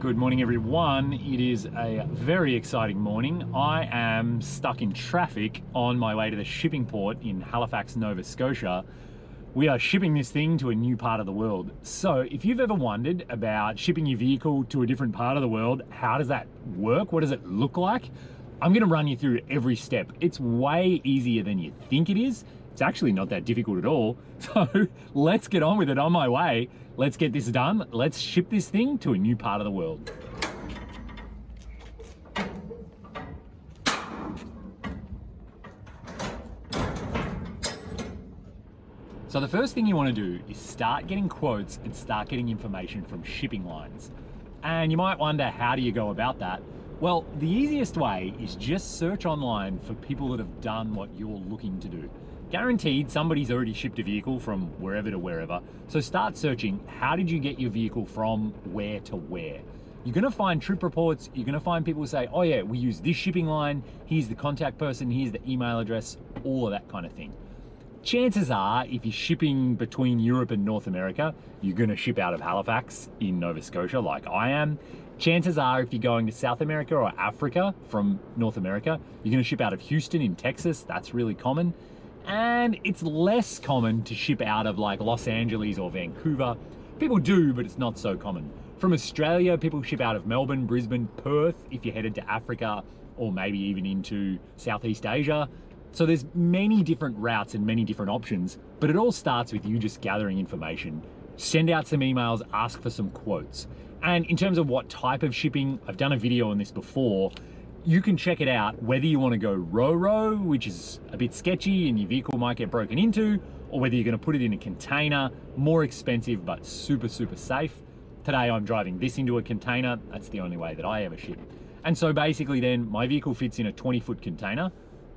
Good morning, everyone. It is a very exciting morning. I am stuck in traffic on my way to the shipping port in Halifax, Nova Scotia. We are shipping this thing to a new part of the world. So if you've ever wondered about shipping your vehicle to a different part of the world, how does that work? What does it look like? I'm gonna run you through every step. It's way easier than you think it is. It's actually not that difficult at all. So let's get on with it. On my way. Let's get this done. Let's ship this thing to a new part of the world. So the first thing you want to do is start getting quotes and start getting information from shipping lines. And you might wonder, how do you go about that? Well, the easiest way is just search online for people that have done what you're looking to do. Guaranteed somebody's already shipped a vehicle from wherever to wherever. So start searching, how did you get your vehicle from where to where? You're gonna find trip reports, you're gonna find people who say, oh yeah, we use this shipping line, here's the contact person, here's the email address, all of that kind of thing. Chances are, if you're shipping between Europe and North America, you're gonna ship out of Halifax in Nova Scotia like I am. Chances are, if you're going to South America or Africa from North America, you're gonna ship out of Houston in Texas, that's really common. And it's less common to ship out of like Los Angeles or Vancouver. People do, but it's not so common. From Australia, people ship out of Melbourne, Brisbane, Perth, if you're headed to Africa, or maybe even into Southeast Asia. So there's many different routes and many different options, but it all starts with you just gathering information. Send out some emails, ask for some quotes. And in terms of what type of shipping, I've done a video on this before. You can check it out whether you want to go ro-ro, which is a bit sketchy and your vehicle might get broken into, or whether you're going to put it in a container, more expensive but super, super safe. Today I'm driving this into a container. That's the only way that I ever ship. And so basically then my vehicle fits in a 20-foot container,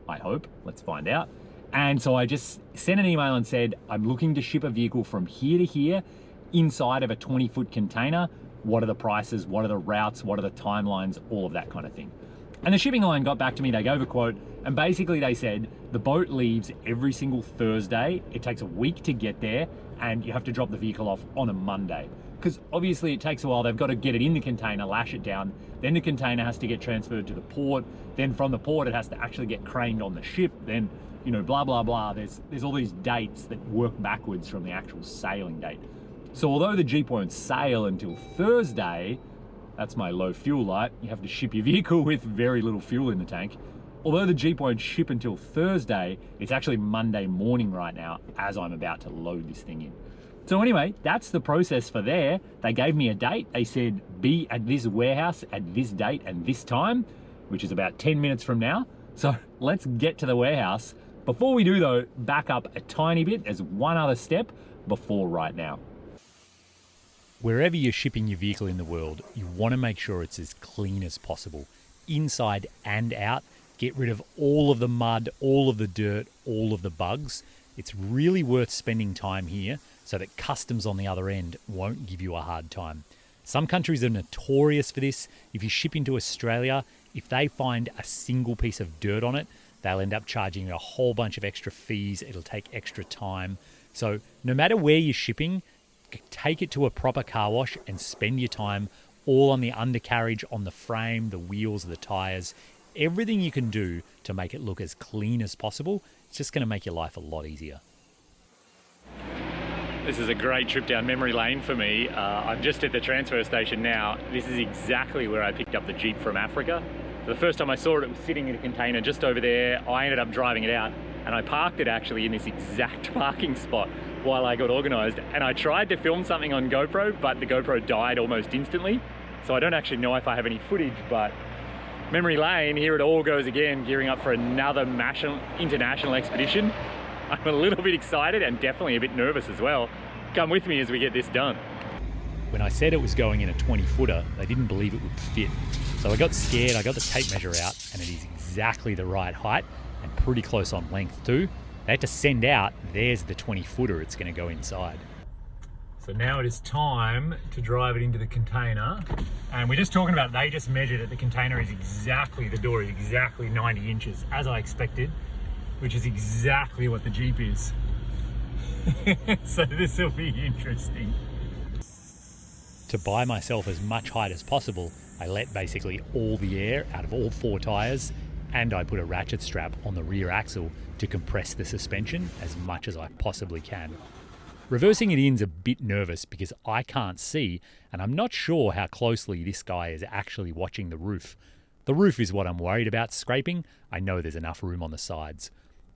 I hope, let's find out. And so I just sent an email and said, I'm looking to ship a vehicle from here to here inside of a 20-foot container. What are the prices? What are the routes? What are the timelines? All of that kind of thing. And the shipping line got back to me, they gave a quote, and basically they said, the boat leaves every single Thursday. It takes a week to get there, and you have to drop the vehicle off on a Monday. Because obviously it takes a while, they've got to get it in the container, lash it down, then the container has to get transferred to the port, then from the port it has to actually get craned on the ship, then, you know, blah, blah, blah. There's all these dates that work backwards from the actual sailing date. So although the Jeep won't sail until Thursday, that's my low fuel light. You have to ship your vehicle with very little fuel in the tank. Although the Jeep won't ship until Thursday, it's actually Monday morning right now as I'm about to load this thing in. So anyway, that's the process for there. They gave me a date. They said, be at this warehouse at this date and this time, which is about 10 minutes from now. So let's get to the warehouse. Before we do though, back up a tiny bit as one other step before right now. Wherever you're shipping your vehicle in the world, you want to make sure it's as clean as possible, inside and out. Get rid of all of the mud, all of the dirt, all of the bugs. It's really worth spending time here so that customs on the other end won't give you a hard time. Some countries are notorious for this. If you ship into Australia, if they find a single piece of dirt on it, they'll end up charging you a whole bunch of extra fees. It'll take extra time. So no matter where you're shipping, take it to a proper car wash and spend your time all on the undercarriage, on the frame, the wheels, the tires, everything you can do to make it look as clean as possible. It's just going to make your life a lot easier. This is a great trip down memory lane for me. I'm just at the transfer station now. This is exactly where I picked up the Jeep from Africa. The first time I saw it, it was sitting in a container just over there. I ended up driving it out and I parked it actually in this exact parking spot while I got organized. And I tried to film something on GoPro, but the GoPro died almost instantly. So I don't actually know if I have any footage, but memory lane, here it all goes again, gearing up for another international expedition. I'm a little bit excited and definitely a bit nervous as well. Come with me as we get this done. When I said it was going in a 20-footer, they didn't believe it would fit. So I got scared, I got the tape measure out, and it is exactly the right height and pretty close on length too. They had to send out, there's the 20-footer it's going to go inside. So now it is time to drive it into the container. And we're just talking about, they just measured it. The container is exactly, the door is exactly 90 inches, as I expected, which is exactly what the Jeep is. So this will be interesting. To buy myself as much height as possible, I let basically all the air out of all 4 tyres, and I put a ratchet strap on the rear axle to compress the suspension as much as I possibly can. Reversing it in's a bit nervous because I can't see, and I'm not sure how closely this guy is actually watching the roof. The roof is what I'm worried about scraping. I know there's enough room on the sides.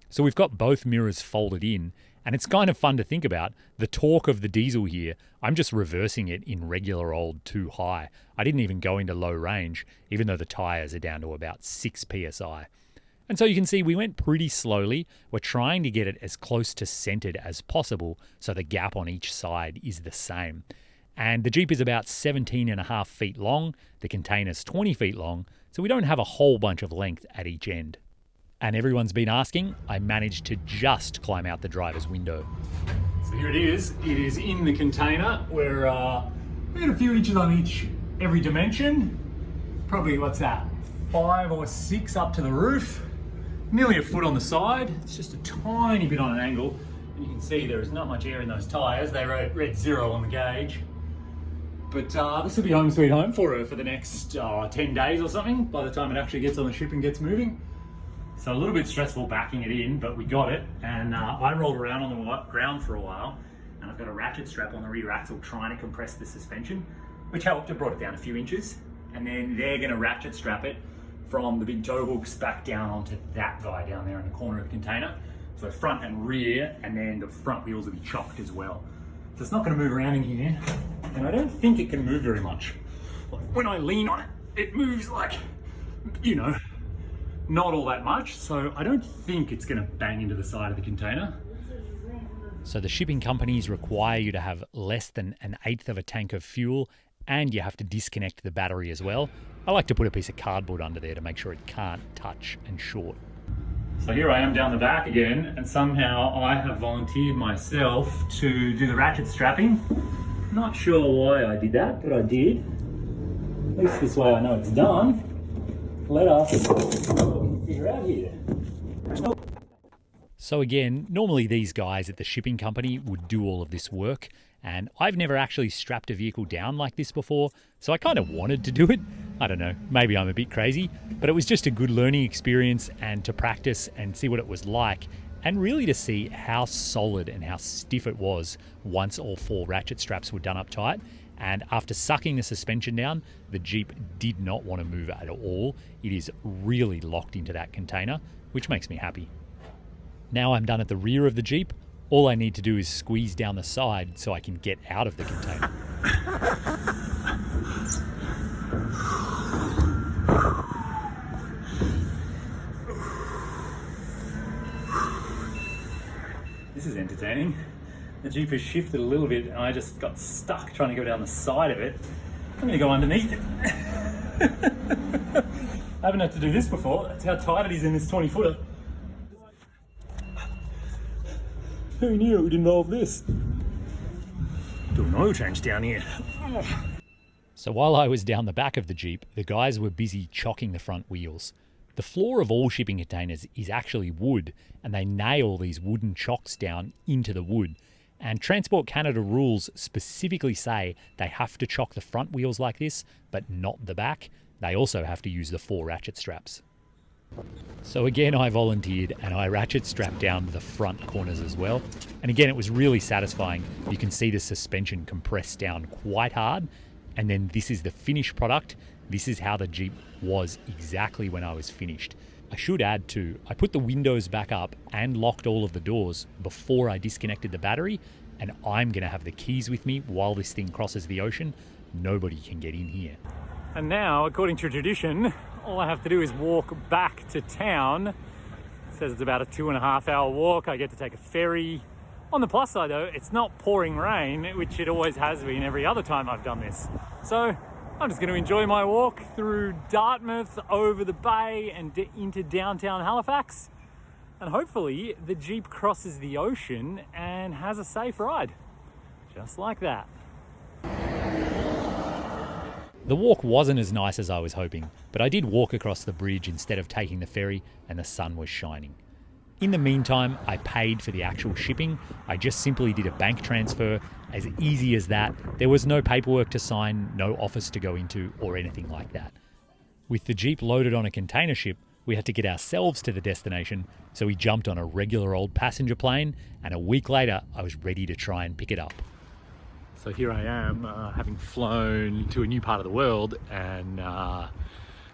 So we've got both mirrors folded in, and it's kind of fun to think about. The torque of the diesel here, I'm just reversing it in regular old 2 high. I didn't even go into low range, even though the tyres are down to about 6 psi. And so you can see we went pretty slowly. We're trying to get it as close to centered as possible so the gap on each side is the same. And the Jeep is about 17.5 feet long, the container's 20 feet long, so we don't have a whole bunch of length at each end. And everyone's been asking, I managed to just climb out the driver's window. So here it is in the container. We're a few inches on every dimension. Probably, what's that, 5 or 6 up to the roof. Nearly a foot on the side. It's just a tiny bit on an angle. And you can see there is not much air in those tyres. They read 0 on the gauge. But this will be home sweet home for her for the next 10 days or something, by the time it actually gets on the ship and gets moving. So a little bit stressful backing it in, but we got it. And I rolled around on the ground for a while, and I've got a ratchet strap on the rear axle trying to compress the suspension, which helped. It brought it down a few inches. And then they're going to ratchet strap it from the big tow hooks back down onto that guy down there in the corner of the container. So front and rear, and then the front wheels will be chocked as well. So it's not going to move around in here, and I don't think it can move very much. Like when I lean on it, it moves like, you know, not all that much. So I don't think it's going to bang into the side of the container. So the shipping companies require you to have less than 1/8 of a tank of fuel, and you have to disconnect the battery as well. I like to put a piece of cardboard under there to make sure it can't touch and short. So here I am down the back again, and somehow I have volunteered myself to do the ratchet strapping. Not sure why I did that, but I did. At least this way I know it's done. Let us figure out here. So again, normally these guys at the shipping company would do all of this work, and I've never actually strapped a vehicle down like this before, so I kind of wanted to do it. I don't know, maybe I'm a bit crazy, but it was just a good learning experience and to practice and see what it was like, and really to see how solid and how stiff it was once all 4 ratchet straps were done up tight. And after sucking the suspension down, the Jeep did not want to move at all. It is really locked into that container, which makes me happy. Now I'm done at the rear of the Jeep. All I need to do is squeeze down the side so I can get out of the container. This is entertaining. The Jeep has shifted a little bit and I just got stuck trying to go down the side of it. I'm going to go underneath it. I haven't had to do this before. That's how tight it is in this 20-footer. Who knew it would involve this? Do an oil change down here. So while I was down the back of the Jeep, the guys were busy chocking the front wheels. The floor of all shipping containers is actually wood, and they nail these wooden chocks down into the wood. And Transport Canada rules specifically say they have to chock the front wheels like this, but not the back. They also have to use the 4 ratchet straps. So again, I volunteered and I ratchet strapped down the front corners as well. And again, it was really satisfying. You can see the suspension compressed down quite hard. And then this is the finished product. This is how the Jeep was exactly when I was finished. I should add too, I put the windows back up and locked all of the doors before I disconnected the battery, and I'm gonna have the keys with me while this thing crosses the ocean. Nobody can get in here. And now, according to tradition, all I have to do is walk back to town. It says it's about a 2.5-hour walk. I get to take a ferry. On the plus side though, it's not pouring rain, which it always has been every other time I've done this. So I'm just going to enjoy my walk through Dartmouth, over the bay and into downtown Halifax. And hopefully the Jeep crosses the ocean and has a safe ride. Just like that. The walk wasn't as nice as I was hoping, but I did walk across the bridge instead of taking the ferry, and the sun was shining. In the meantime, I paid for the actual shipping. I just simply did a bank transfer, as easy as that. There was no paperwork to sign, no office to go into, or anything like that. With the Jeep loaded on a container ship, we had to get ourselves to the destination, so we jumped on a regular old passenger plane, and a week later, I was ready to try and pick it up. So here I am, having flown to a new part of the world, and a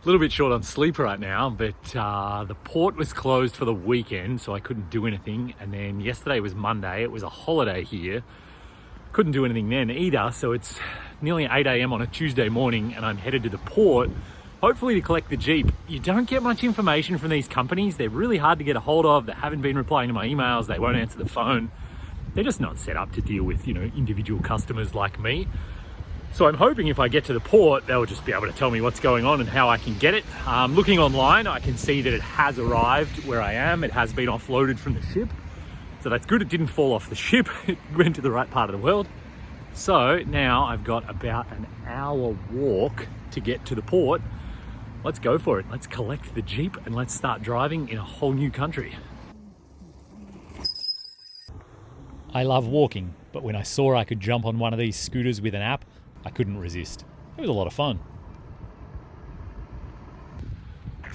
little bit short on sleep right now, but the port was closed for the weekend, so I couldn't do anything. And then yesterday was Monday, it was a holiday here. Couldn't do anything then either, so it's nearly 8 a.m. on a Tuesday morning, and I'm headed to the port, hopefully to collect the Jeep. You don't get much information from these companies. They're really hard to get a hold of. They haven't been replying to my emails. They won't answer the phone. They're just not set up to deal with, individual customers like me. So I'm hoping if I get to the port, they'll just be able to tell me what's going on and how I can get it. Looking online, I can see that it has arrived where I am. It has been offloaded from the ship. So that's good. It didn't fall off the ship. It went to the right part of the world. So now I've got about an hour walk to get to the port. Let's go for it. Let's collect the Jeep and let's start driving in a whole new country. I love walking, but when I saw I could jump on one of these scooters with an app, I couldn't resist. It was a lot of fun.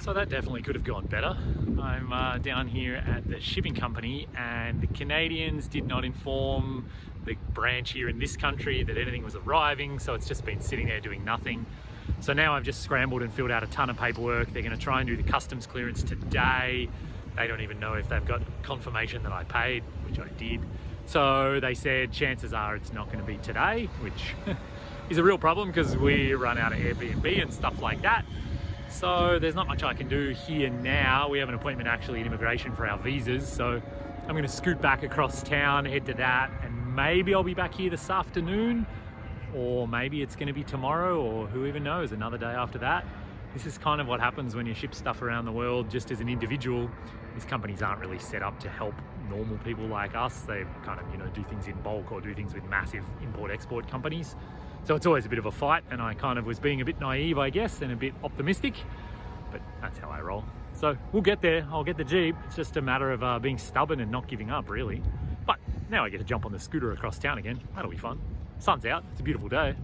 So that definitely could have gone better. I'm down here at the shipping company, and the Canadians did not inform the branch here in this country that anything was arriving, so it's just been sitting there doing nothing. So now I've just scrambled and filled out a ton of paperwork. They're going to try and do the customs clearance today. They don't even know if they've got confirmation that I paid, which I did. So they said chances are it's not going to be today, which is a real problem because we run out of Airbnb and stuff like that. So there's not much I can do here now. We have an appointment actually in immigration for our visas. So I'm going to scoot back across town, head to that, and maybe I'll be back here this afternoon, or maybe it's going to be tomorrow, or who even knows, another day after that. This is kind of what happens when you ship stuff around the world just as an individual. These companies aren't really set up to help normal people like us. They kind of, do things in bulk or do things with massive import-export companies. So it's always a bit of a fight, and I kind of was being a bit naive, I guess, and a bit optimistic, but that's how I roll. So we'll get there. I'll get the Jeep. It's just a matter of being stubborn and not giving up, really. But now I get to jump on the scooter across town again. That'll be fun. Sun's out. It's a beautiful day.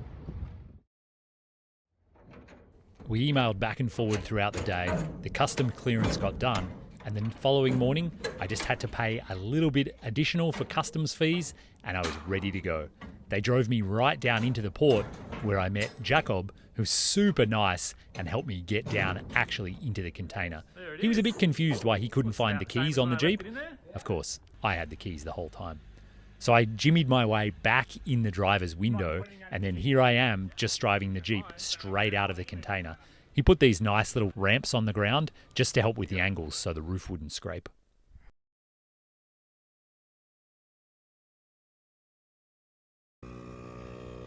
We emailed back and forward throughout the day. The custom clearance got done, and then the following morning, I just had to pay a little bit additional for customs fees, and I was ready to go. They drove me right down into the port, where I met Jacob, who's super nice and helped me get down actually into the container. He was a bit confused why he couldn't find the keys on the Jeep. Of course, I had the keys the whole time. So I jimmied my way back in the driver's window, and then here I am just driving the Jeep straight out of the container. He put these nice little ramps on the ground just to help with the angles so the roof wouldn't scrape.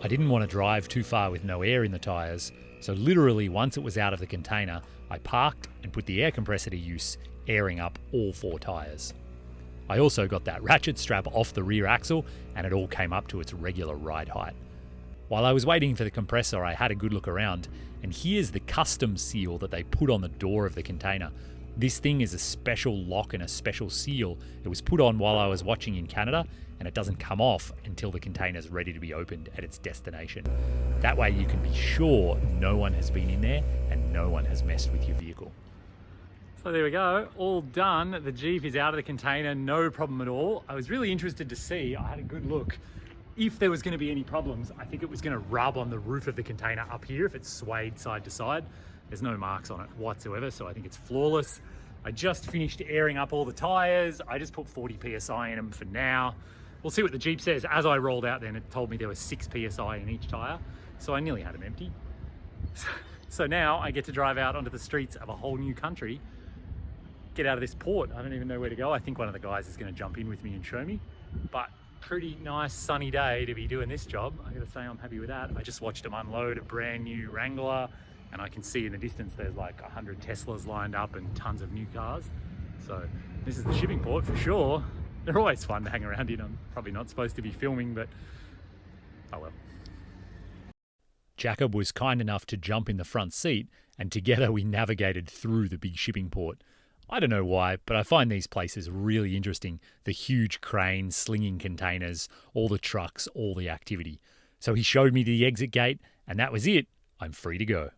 I didn't want to drive too far with no air in the tyres, so literally once it was out of the container, I parked and put the air compressor to use, airing up all 4 tyres. I also got that ratchet strap off the rear axle, and it all came up to its regular ride height. While I was waiting for the compressor, I had a good look around, and here's the custom seal that they put on the door of the container. This thing is a special lock and a special seal. It was put on while I was watching in Canada, and it doesn't come off until the container's ready to be opened at its destination. That way you can be sure no one has been in there and no one has messed with your vehicle. So there we go, all done. The Jeep is out of the container, no problem at all. I was really interested to see, I had a good look, if there was going to be any problems. I think it was going to rub on the roof of the container up here if it's swayed side to side. There's no marks on it whatsoever, so I think it's flawless. I just finished airing up all the tires. I just put 40 PSI in them for now. We'll see what the Jeep says. As I rolled out then, it told me there was 6 PSI in each tire, so I nearly had them empty. So now I get to drive out onto the streets of a whole new country, get out of this port. I don't even know where to go. I think one of the guys is going to jump in with me and show me, but pretty nice sunny day to be doing this job. I gotta say I'm happy with that. I just watched them unload a brand new Wrangler, and I can see in the distance there's like 100 Teslas lined up and tons of new cars. So this is the shipping port for sure. They're always fun to hang around in. I'm probably not supposed to be filming, but oh well. Jacob was kind enough to jump in the front seat, and together we navigated through the big shipping port. I don't know why, but I find these places really interesting. The huge cranes, slinging containers, all the trucks, all the activity. So he showed me the exit gate, and that was it. I'm free to go.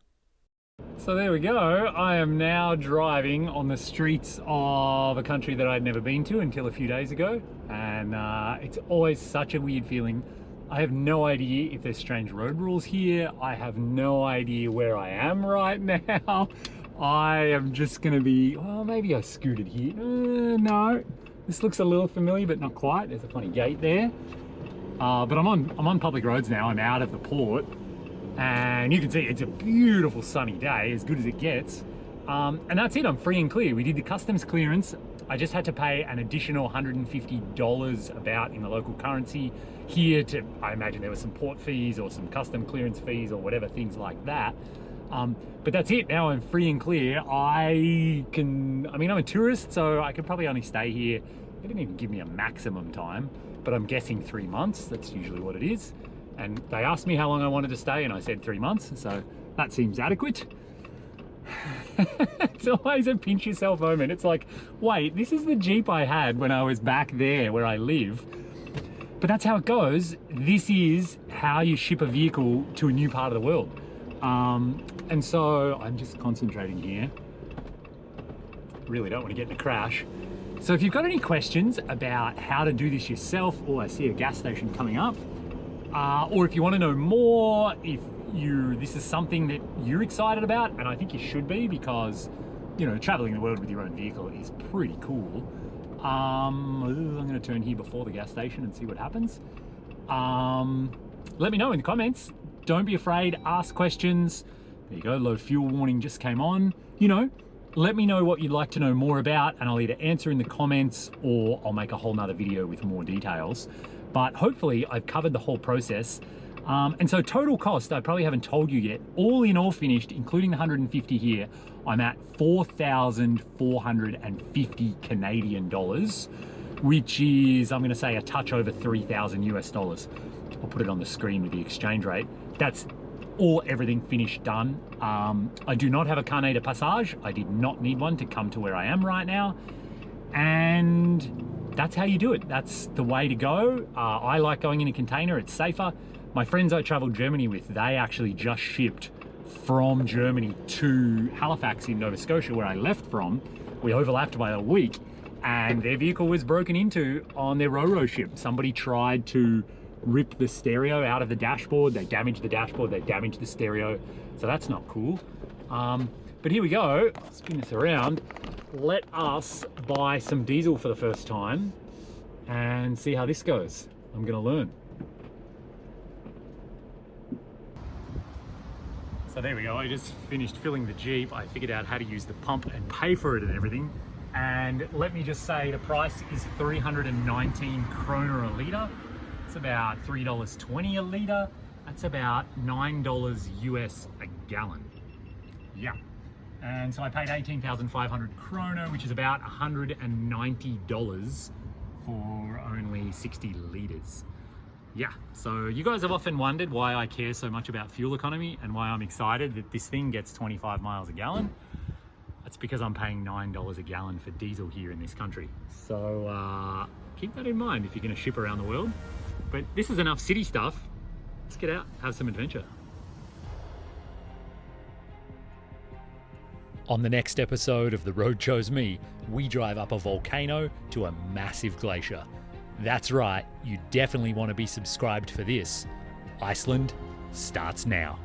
So there we go. I am now driving on the streets of a country that I'd never been to until a few days ago. And it's always such a weird feeling. I have no idea if there's strange road rules here. I have no idea where I am right now. I am just gonna be, well, maybe I scooted here. No, this looks a little familiar, but not quite. There's a funny gate there. But I'm on public roads now. I'm out of the port. And you can see it's a beautiful sunny day, as good as it gets. And that's it, I'm free and clear. We did the customs clearance. I just had to pay an additional $150 about in the local currency here to, I imagine there were some port fees or some custom clearance fees or whatever, things like that. But that's it, now I'm free and clear. I'm a tourist, so I could probably only stay here. They didn't even give me a maximum time, but I'm guessing 3 months, that's usually what it is. And they asked me how long I wanted to stay, and I said 3 months, so that seems adequate. It's always a pinch yourself moment. It's like, wait, this is the Jeep I had when I was back there where I live. But that's how it goes. This is how you ship a vehicle to a new part of the world. And so I'm just concentrating here. Really don't want to get in a crash. So if you've got any questions about how to do this yourself, or I see a gas station coming up, or if you want to know more, if this is something that you're excited about, and I think you should be, because, you know, traveling the world with your own vehicle is pretty cool. I'm going to turn here before the gas station and see what happens. Let me know in the comments. Don't be afraid, ask questions. There you go, low fuel warning just came on. You know, let me know what you'd like to know more about, and I'll either answer in the comments or I'll make a whole nother video with more details. But hopefully I've covered the whole process. And so total cost, I probably haven't told you yet, all in all finished, including the 150 here, I'm at 4,450 Canadian dollars, which is, I'm gonna say, a touch over 3,000 US dollars. I'll put it on the screen with the exchange rate. That's everything finished, done. I do not have a carnet de passage. I did not need one to come to where I am right now. And that's how you do it. That's the way to go. I like going in a container, it's safer. My friends I traveled Germany with, they actually just shipped from Germany to Halifax in Nova Scotia, where I left from. We overlapped by a week, and their vehicle was broken into on their Ro-Ro ship. Somebody tried to rip the stereo out of the dashboard. They damaged the dashboard, they damaged the stereo. So that's not cool. But here we go, I'll spin this around. Let us buy some diesel for the first time and see how this goes. I'm gonna learn. So there we go, I just finished filling the Jeep. I figured out how to use the pump and pay for it and everything. And let me just say, the price is 319 kroner a litre. It's about $3.20 a litre. That's about $9 US a gallon. Yeah. And so I paid 18,500 kroner, which is about $190 for only 60 litres. Yeah, so you guys have often wondered why I care so much about fuel economy and why I'm excited that this thing gets 25 miles a gallon. That's because I'm paying $9 a gallon for diesel here in this country. So keep that in mind if you're gonna ship around the world. But this is enough city stuff. Let's get out, have some adventure. On the next episode of The Road Chose Me, we drive up a volcano to a massive glacier. That's right, you definitely want to be subscribed for this. Iceland starts now.